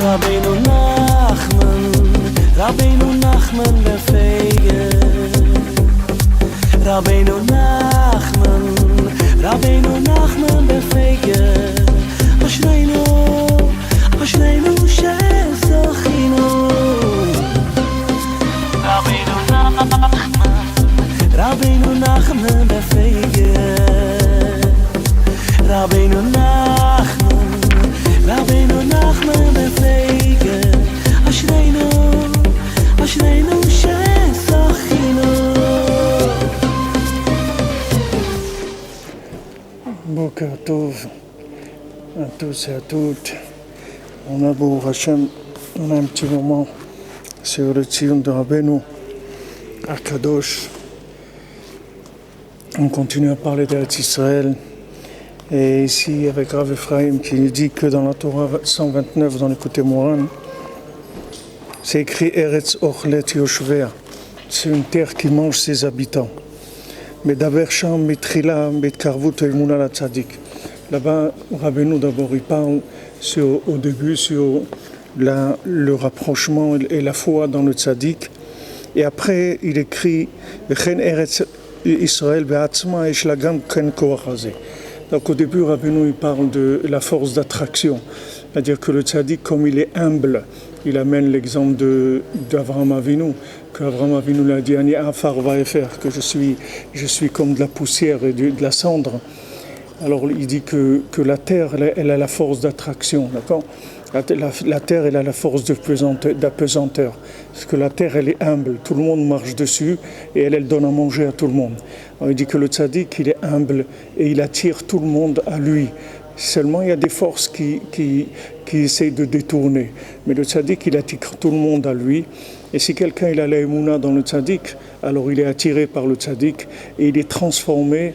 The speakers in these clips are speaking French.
Rabbeinu Nachman, Rabbeinu Nachman befeige. Rabbeinu Nachman, Rabbeinu Nachman befeige. Ashreinu, Ashreinu shezochinu. Rabbeinu Nachman, Rabbeinu Nachman befeige. Rabbeinu Nachman, Rabbeinu Nachman befeige. Ashreinu, Ashreinu shezochinu. Boker Tov à tous et à toutes. On a beau Hachem, on a un petit moment sur le Tzion de Rabbeinu à Kadosh. On continue à parler d'Eretz Israël. Et ici, avec Rav Ephraim qui dit que dans la Torah 129, dans l'écouté Moran, c'est écrit Eretz Ochlet Yoshvea. C'est une terre qui mange ses habitants. Mais d'abord, Sham, Mitrila, Mitkarvut, Emuna la Tzadik. Là-bas, Rabbeinu d'abord, il parle au début sur le rapprochement et la foi dans le Tzadik. Et après, il écrit Chen Eretz Israël Be'atzma Esh Lagam Ken Koach Hazeh. Donc au début, Rabbeinu il parle de la force d'attraction, c'est-à-dire que le tzaddik, comme il est humble, il amène l'exemple d'Avraham Avinu, qu'Avraham Avinu l'a dit, Ani Afar Vaefer, que je suis comme de la poussière et de la cendre. Alors il dit que la terre, elle a la force d'attraction, d'accord ? La terre, elle a la force d'apesanteur. Parce que la terre, elle est humble. Tout le monde marche dessus et elle donne à manger à tout le monde. Alors, il dit que le tzaddik, il est humble et il attire tout le monde à lui. Seulement, il y a des forces qui essayent de détourner. Mais le tzaddik, il attire tout le monde à lui. Et si quelqu'un il a la émouna dans le tzaddik, alors il est attiré par le tzaddik et il est transformé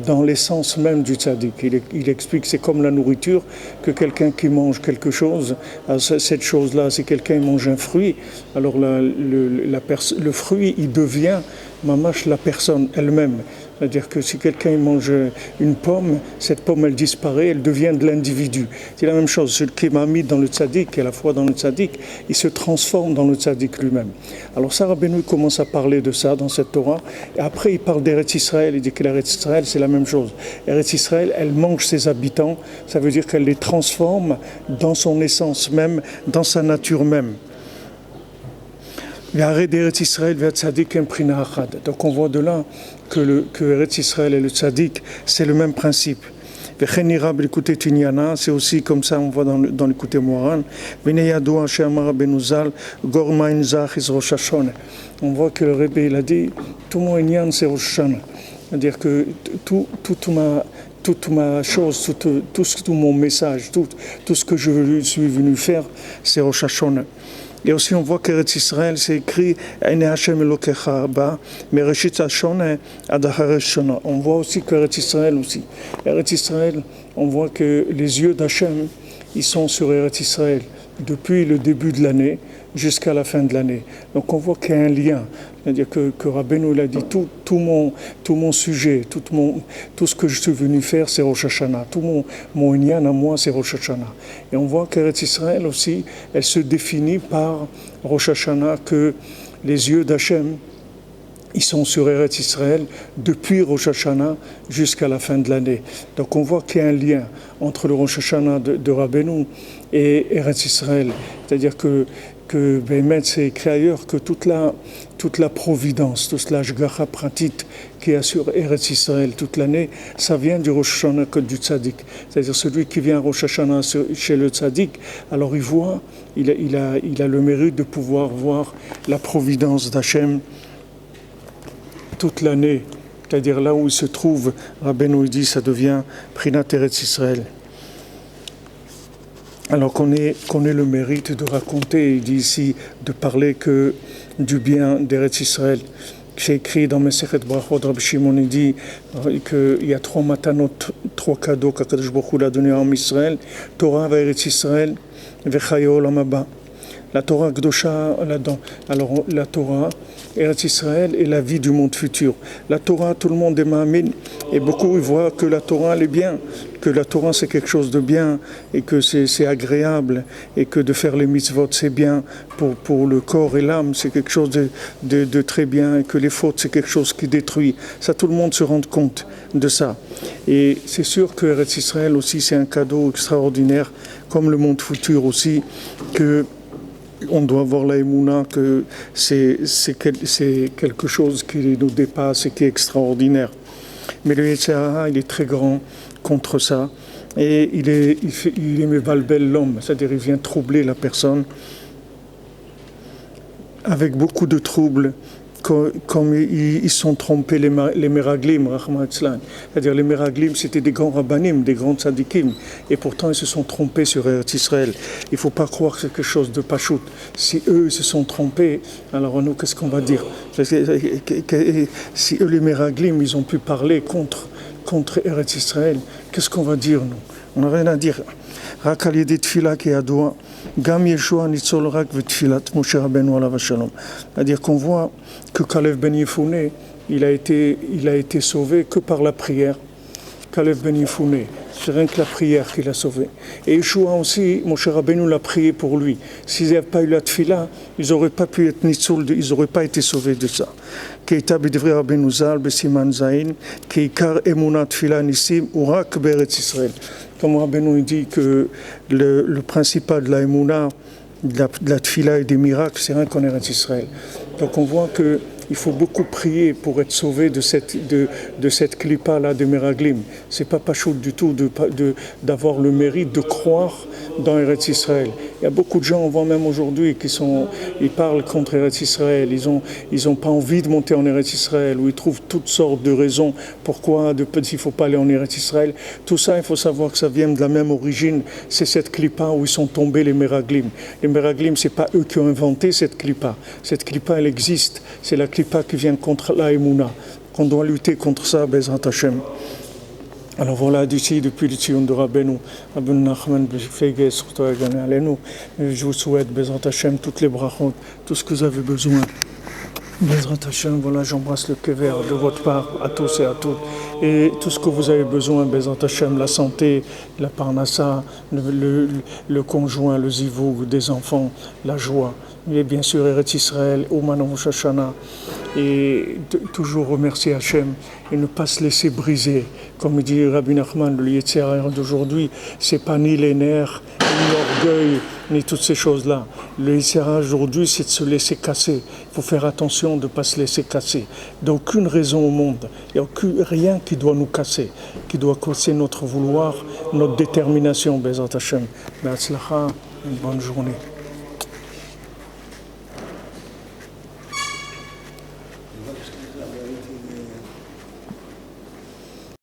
dans l'essence même du tzaddik. Il explique que c'est comme la nourriture, que quelqu'un qui mange quelque chose, cette chose-là, si quelqu'un mange un fruit, alors le fruit, il devient mamash la personne elle-même. C'est-à-dire que si quelqu'un mange une pomme, cette pomme elle disparaît, elle devient de l'individu. C'est la même chose, celui qui m'a mis dans le tzaddik, et la foi dans le tzaddik, il se transforme dans le tzaddik lui-même. Alors ça, Rabbeinu commence à parler de ça dans cette Torah, et après il parle d'Eretz Israël, il dit que l'Eretz Israël c'est la même chose. Eretz Israël, elle mange ses habitants, ça veut dire qu'elle les transforme dans son essence même, dans sa nature même. Donc on voit de là que Eretz Israël et le tzaddik, c'est le même principe. C'est aussi comme ça, on voit dans l'écouté Moran. On voit que le Rebbe il a dit tout mon inyan c'est Rosh Hashanah. C'est-à-dire que toute ma chose, tout mon message, tout ce que je suis venu faire, c'est Rosh Hashanah. Et aussi on voit qu'Eretz Israël c'est écrit Ene Hashem Elokecha Ba Mereshit Hashona Ad Acharet Shona. On voit aussi qu'Eretz Israël aussi. Eretz Israël, on voit que les yeux d'Hachem, ils sont sur Eretz Israël depuis le début de l'année jusqu'à la fin de l'année. Donc on voit qu'il y a un lien. C'est-à-dire que Rabbeinu l'a dit, tout mon sujet, tout ce que je suis venu faire, c'est Rosh Hashanah. Tout mon inyan à moi, c'est Rosh Hashanah. Et on voit qu'Eretz Israël aussi, elle se définit par Rosh Hashanah, que les yeux d'Hachem, ils sont sur Eretz Israël depuis Rosh Hashanah jusqu'à la fin de l'année. Donc on voit qu'il y a un lien entre le Rosh Hashanah de Rabbeinu et Eretz Israël. C'est-à-dire que Bémet, c'est écrit ailleurs que toute la providence, toute la Shgacha pratit qui est sur Eretz Israël toute l'année, ça vient du Rosh Hashanah que du Tzaddik. C'est-à-dire celui qui vient à Rosh Hashanah chez le Tzaddik, alors il a le mérite de pouvoir voir la providence d'Hachem toute l'année. C'est-à-dire là où il se trouve, Rabbeinu dit, ça devient Prinat Eretz Israël. Alors qu'on ait le mérite de raconter, il dit ici, de parler que du bien d'Eretz Israël. J'ai écrit dans Mesechet Brachot, Rabbi Shimon, il dit qu'il y a 3 matanot, 3 cadeaux qu'Akadosh Baruch Hu a donné à Am Israël, Torah, Eretz Israël, Vechaye Olam Haba. La Torah Kdosha, là-dedans. Alors la Torah, Eretz Israël et la vie du monde futur. La Torah, tout le monde est ma'amin, et beaucoup ils voient que la Torah elle est bien, que la Torah c'est quelque chose de bien, et que c'est agréable, et que de faire les mitzvot c'est bien pour le corps et l'âme, c'est quelque chose de très bien, et que les fautes c'est quelque chose qui détruit. Ça, tout le monde se rend compte de ça. Et c'est sûr que Eretz Israël aussi c'est un cadeau extraordinaire, comme le monde futur aussi, que on doit avoir la émouna que c'est quelque chose qui nous dépasse et qui est extraordinaire. Mais le Yetzer Hara, il est très grand contre ça. Et il mévalbel l'homme, c'est-à-dire il vient troubler la personne avec beaucoup de troubles, comme ils sont trompés les Meraglim, Rahma Etzlan. C'est-à-dire les Meraglim, c'était des grands rabbanim, des grands tzadikim, et pourtant ils se sont trompés sur Eretz Israël. Il ne faut pas croire que c'est quelque chose de pachout. Si eux se sont trompés, alors nous, qu'est-ce qu'on va dire? Si eux, les Meraglim, ils ont pu parler contre Eretz Israël, qu'est-ce qu'on va dire, nous? On n'a rien à dire. רק על ידי תפילה כידוע, גם ישוע ניצול רק בתפילת משה רבנו עליו השלום. C'est-à-dire qu'on voit que Kalev ben Yefouné, il a été sauvé que par la prière. Kalev ben Yefouné, c'est rien que la prière qui l'a sauvé. Et Yeshua aussi, Moshe Rabbeinu l'a prié pour lui. S'ils n'avaient pas eu la tfila, ils n'auraient pas pu être nitzol, ils n'auraient pas été sauvés de ça. Keita b'divrei Rabbeinu Zal b'siman zayin, keikar emunat tfila nisim urak be'eretz Israël. Comme Rabbeinu dit que le principal de la émouna, de la tfila et des miracles, c'est rien qu'en Eretz Israël. Donc on voit qu'il faut beaucoup prier pour être sauvé de cette clipa-là de Meraglim. C'est pas pachout du tout d'avoir le mérite de croire dans Eretz Israël. Il y a beaucoup de gens, on voit même aujourd'hui, ils parlent contre Eretz Israël. Ils ont pas envie de monter en Eretz Israël, ou ils trouvent toutes sortes de raisons pourquoi il ne faut pas aller en Eretz Israël. Tout ça, il faut savoir que ça vient de la même origine. C'est cette clipa où ils sont tombés les Meraglim. Les Meraglim, c'est pas eux qui ont inventé cette clipa. Cette clipa, elle existe. C'est la clipa qui vient contre la Emouna. Qu'on doit lutter contre ça, Bezrat Hashem. Alors voilà, d'ici, depuis le Tzion de Rabbeinu, Rabbeinu Nachman, je vous souhaite, Bezrat Hashem, toutes les brachot, tout ce que vous avez besoin. Bezrat Hashem, voilà, j'embrasse le kever de votre part, à tous et à toutes. Et tout ce que vous avez besoin, Bezrat Hashem, la santé, la parnassa, le conjoint, le zivoug, des enfants, la joie. Et bien sûr, Eretz Israël, Ouman Rosh Hashanah. Et toujours remercier Hachem et ne pas se laisser briser. Comme dit Rabbi Nachman, le Yetzer Hara d'aujourd'hui, c'est pas ni les nerfs, ni l'orgueil, ni toutes ces choses-là. Le Yetzer Hara aujourd'hui, c'est de se laisser casser. Il faut faire attention de ne pas se laisser casser. D'aucune raison au monde. Il n'y a rien qui doit nous casser, qui doit casser notre vouloir, notre détermination, Bezrat Hashem. Be'atzlacha, une bonne journée.